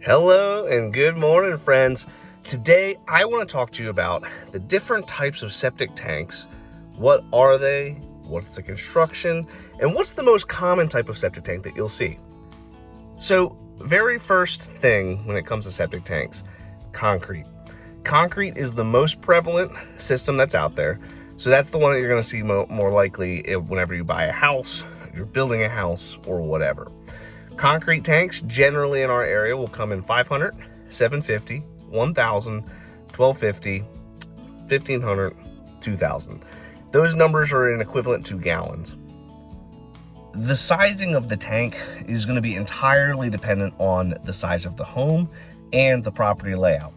Hello and good morning, friends. Today I want to talk to you about the different types of septic tanks. What are they? What's the construction? And what's the most common type of septic tank that you'll see? So, very first thing when it comes to septic tanks, concrete. Concrete is the most prevalent system that's out there. So that's the one that you're going to see more likely whenever you buy a house, you're building a house, or whatever. Concrete tanks generally in our area will come in 500, 750, 1000, 1250, 1500, 2000. Those numbers are in equivalent to gallons. The sizing of the tank is going to be entirely dependent on the size of the home and the property layout.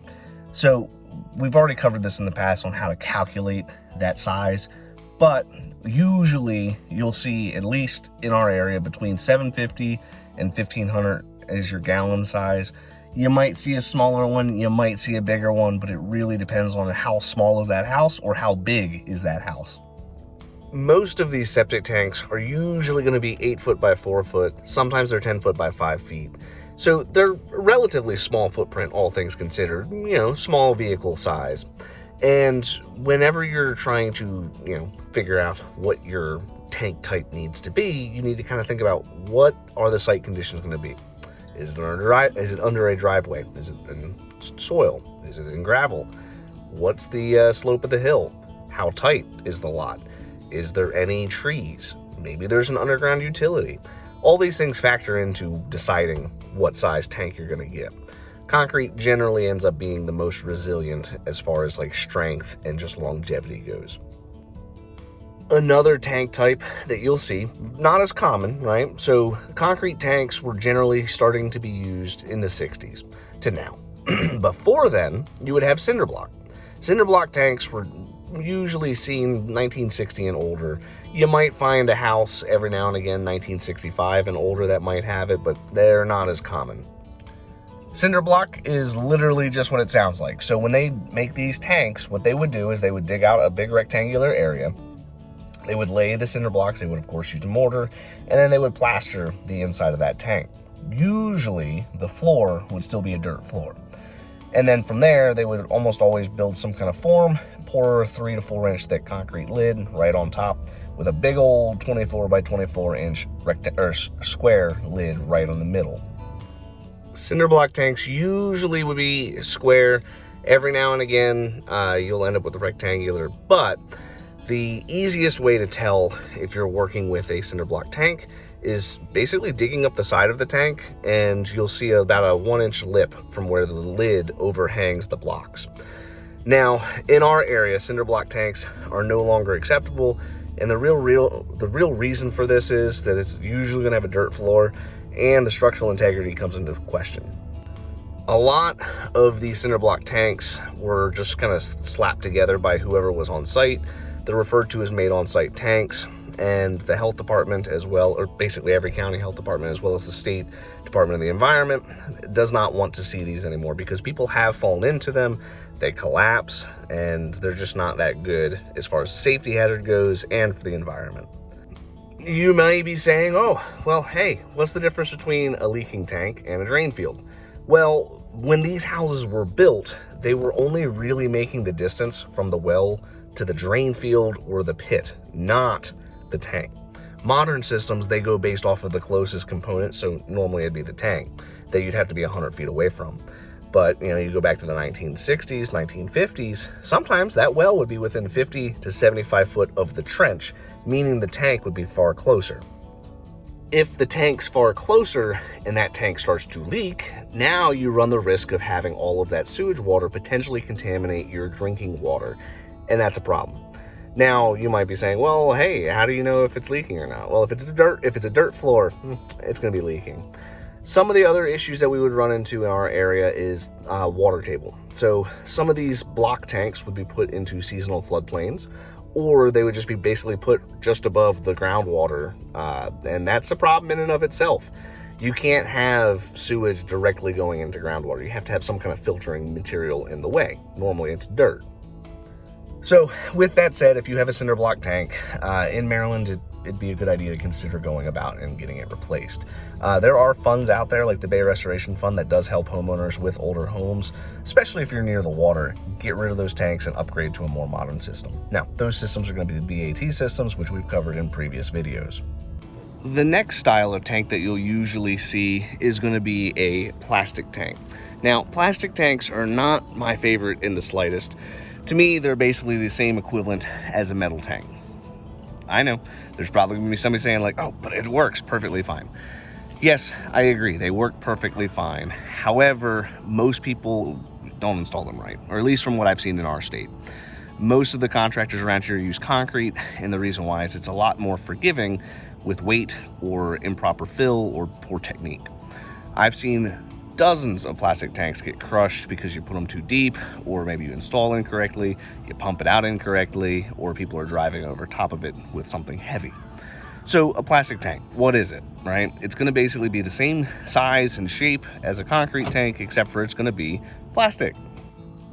So we've already covered this in the past on how to calculate that size, but usually you'll see, at least in our area, between 750 and 1500 is your gallon size. You might see a smaller one, you might see a bigger one, but it really depends on how small is that house or how big is that house. Most of these septic tanks are usually going to be 8 foot by 4 foot. Sometimes they're 10 foot by 5 feet. So they're relatively small footprint, all things considered, small vehicle size. And whenever you're trying to, figure out what your tank type needs to be, you need to kind of think about what are the site conditions going to be. Is it under a driveway? Is it in soil? Is it in gravel? What's the slope of the hill? How tight is the lot? Is there any trees? Maybe there's an underground utility. All these things factor into deciding what size tank you're going to get. Concrete generally ends up being the most resilient as far as strength and just longevity goes. Another tank type that you'll see, not as common, right? So concrete tanks were generally starting to be used in the 60s to now. Before then, you would have cinder block. Cinder block tanks were usually seen 1960 and older. You might find a house every now and again, 1965 and older, that might have it, but they're not as common. Cinder block is literally just what it sounds like. So when they make these tanks, what they would do is they would dig out a big rectangular area. They would lay the cinder blocks. They would, of course, use a mortar, and then they would plaster the inside of that tank. Usually, the floor would still be a dirt floor. And then from there, they would almost always build some kind of form, pour a 3 to 4 inch thick concrete lid right on top with a big old 24 by 24 inch square lid right on the middle. Cinder block tanks usually would be square. Every now and again, you'll end up with a rectangular, but the easiest way to tell if you're working with a cinder block tank is basically digging up the side of the tank, and you'll see about a 1 inch lip from where the lid overhangs the blocks. Now, in our area, cinder block tanks are no longer acceptable, and the real reason for this is that it's usually going to have a dirt floor, and the structural integrity comes into question. A lot of these cinder block tanks were just kind of slapped together by whoever was on site. They're referred to as made on-site tanks, and the health department as well, or basically every county health department as well as the state department of the environment, does not want to see these anymore because people have fallen into them. They collapse, and they're just not that good as far as safety hazard goes and for the environment. You may be saying, oh, well, hey, what's the difference between a leaking tank and a drain field? Well, when these houses were built, they were only really making the distance from the well to the drain field or the pit, not the tank. Modern systems, they go based off of the closest component, so normally it'd be the tank that you'd have to be 100 feet away from. But, you go back to the 1960s, 1950s, sometimes that well would be within 50 to 75 foot of the trench, meaning the tank would be far closer. If the tank's far closer and that tank starts to leak, now you run the risk of having all of that sewage water potentially contaminate your drinking water, and that's a problem. Now, you might be saying, well, hey, how do you know if it's leaking or not? Well, if it's a dirt floor, it's going to be leaking. Some of the other issues that we would run into in our area is water table. So some of these block tanks would be put into seasonal floodplains, or they would just be basically put just above the groundwater, and that's a problem in and of itself. You can't have sewage directly going into groundwater. You have to have some kind of filtering material in the way. Normally it's dirt. So with that said, if you have a cinder block tank in Maryland, it'd be a good idea to consider going about and getting it replaced. There are funds out there like the Bay Restoration Fund that does help homeowners with older homes, especially if you're near the water, get rid of those tanks and upgrade to a more modern system. Now, those systems are going to be the BAT systems, which we've covered in previous videos. The next style of tank that you'll usually see is going to be a plastic tank. Now, plastic tanks are not my favorite in the slightest. To me, they're basically the same equivalent as a metal tank. I know, there's probably gonna be somebody saying like, oh, but it works perfectly fine. Yes, I agree, they work perfectly fine. However, most people don't install them right, or at least from what I've seen in our state. Most of the contractors around here use concrete, and the reason why is it's a lot more forgiving with weight or improper fill or poor technique. I've seen dozens of plastic tanks get crushed because you put them too deep, or maybe you install incorrectly, you pump it out incorrectly, or people are driving over top of it with something heavy. So a plastic tank, what is it, right? It's gonna basically be the same size and shape as a concrete tank, except for it's gonna be plastic.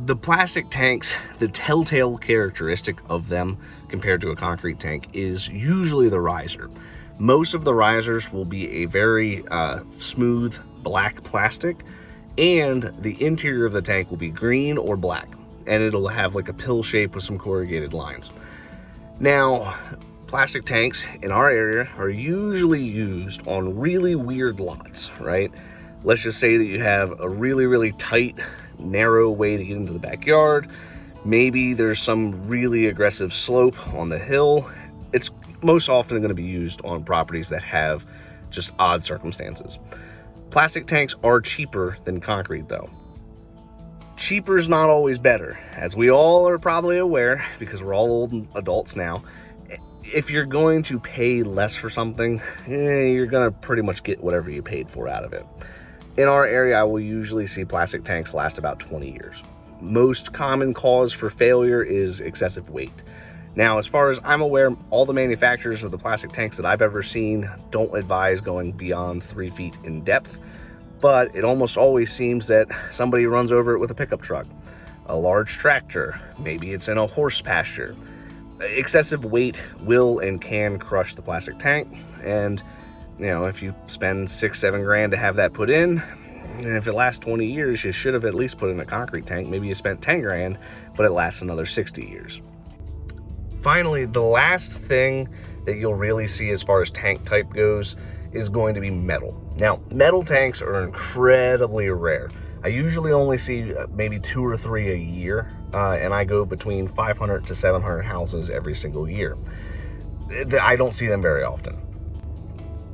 The plastic tanks, the telltale characteristic of them compared to a concrete tank is usually the riser. Most of the risers will be a very smooth black plastic, and the interior of the tank will be green or black, and it'll have like a pill shape with some corrugated lines. Now, plastic tanks in our area are usually used on really weird lots, right? Let's just say that you have a really tight, narrow way to get into the backyard. Maybe there's some really aggressive slope on the hill. It's most often going to be used on properties that have just odd circumstances. Plastic tanks are cheaper than concrete though. Cheaper is not always better, as we all are probably aware, because we're all old adults now. If you're going to pay less for something, you're gonna pretty much get whatever you paid for out of it. In our area, I will usually see plastic tanks last about 20 years. Most common cause for failure is excessive weight. Now, as far as I'm aware, all the manufacturers of the plastic tanks that I've ever seen don't advise going beyond 3 feet in depth, but it almost always seems that somebody runs over it with a pickup truck, a large tractor, maybe it's in a horse pasture. Excessive weight will and can crush the plastic tank, and you know, if you spend $6-7 grand to have that put in, and if it lasts 20 years, you should have at least put in a concrete tank. Maybe you spent 10 grand, but it lasts another 60 years. Finally, the last thing that you'll really see as far as tank type goes is going to be metal. Now, metal tanks are incredibly rare. I usually only see maybe 2 or 3 a year, and I go between 500 to 700 houses every single year. I don't see them very often.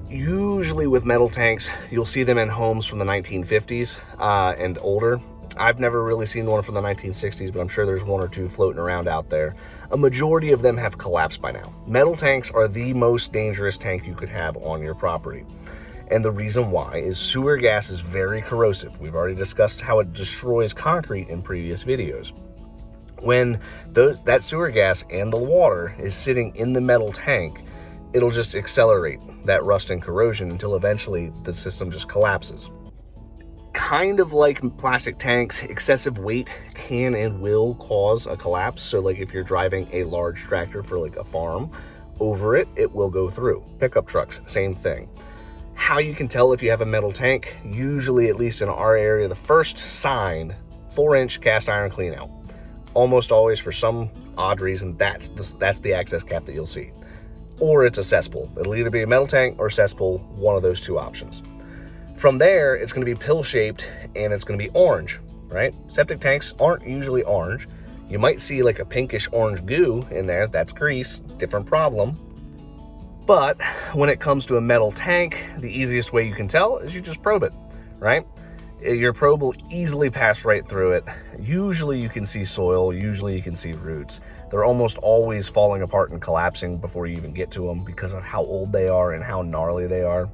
Usually with metal tanks, you'll see them in homes from the 1950s and older. I've never really seen one from the 1960s, but I'm sure there's 1 or 2 floating around out there. A majority of them have collapsed by now. Metal tanks are the most dangerous tank you could have on your property. And the reason why is sewer gas is very corrosive. We've already discussed how it destroys concrete in previous videos. When that sewer gas and the water is sitting in the metal tank, it'll just accelerate that rust and corrosion until eventually the system just collapses. Kind of like plastic tanks, excessive weight can and will cause a collapse. So like if you're driving a large tractor for like a farm over it, it will go through. Pickup trucks, same thing. How you can tell if you have a metal tank, usually, at least in our area, the first sign, 4-inch cast iron clean out. Almost always, for some odd reason, that's the access cap that you'll see. Or it's a cesspool. It'll either be a metal tank or cesspool, one of those 2 options. From there, it's going to be pill-shaped and it's going to be orange, right? Septic tanks aren't usually orange. You might see like a pinkish orange goo in there. That's grease, different problem. But when it comes to a metal tank, the easiest way you can tell is you just probe it, right? Your probe will easily pass right through it. Usually you can see soil, usually you can see roots. They're almost always falling apart and collapsing before you even get to them because of how old they are and how gnarly they are.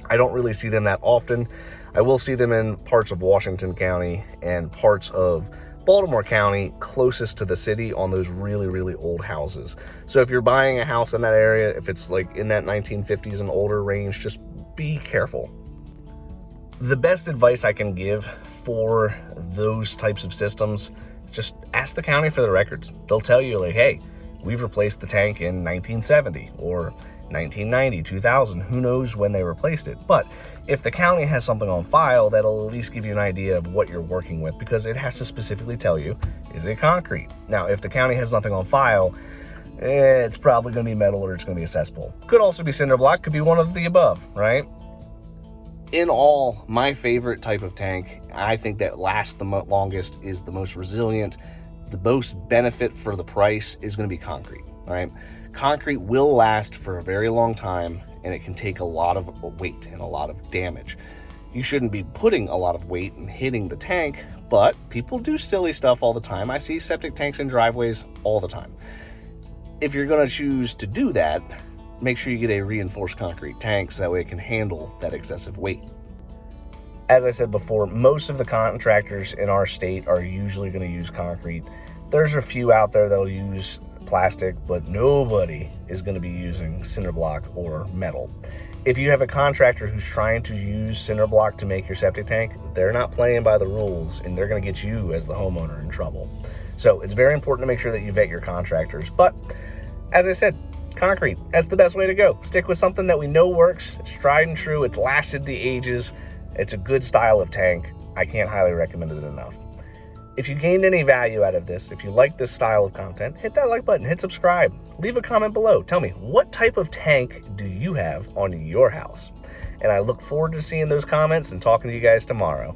I don't really see them that often. I will see them in parts of Washington County and parts of Baltimore County closest to the city on those really old houses. So if you're buying a house in that area, if it's like in that 1950s and older range, just be careful. The best advice I can give for those types of systems Just ask the county for the records. They'll tell you, like, hey, we've replaced the tank in 1970 or 1990, 2000, who knows when they replaced it. But if the county has something on file, that'll at least give you an idea of what you're working with, because it has to specifically tell you, is it concrete? Now, if the county has nothing on file, it's probably going to be metal or it's going to be a cesspool. Could also be cinder block, could be one of the above, right? In all, my favorite type of tank, I think that lasts the longest, is the most resilient, the most benefit for the price is going to be concrete, right? Concrete will last for a very long time, and it can take a lot of weight and a lot of damage. You shouldn't be putting a lot of weight and hitting the tank, but people do silly stuff all the time. I see septic tanks in driveways all the time. If you're going to choose to do that, make sure you get a reinforced concrete tank so that way it can handle that excessive weight. As I said before, most of the contractors in our state are usually going to use concrete. There's a few out there that'll use plastic, but nobody is going to be using cinder block or metal. If you have a contractor who's trying to use cinder block to make your septic tank, they're not playing by the rules, and they're going to get you as the homeowner in trouble. So it's very important to make sure that you vet your contractors. But as I said, concrete, that's the best way to go. Stick with something that we know works. It's tried and true. It's lasted the ages. It's a good style of tank. I can't highly recommend it enough. If you gained any value out of this, if you like this style of content, hit that like button, hit subscribe, leave a comment below. Tell me, what type of tank do you have on your house? And I look forward to seeing those comments and talking to you guys tomorrow.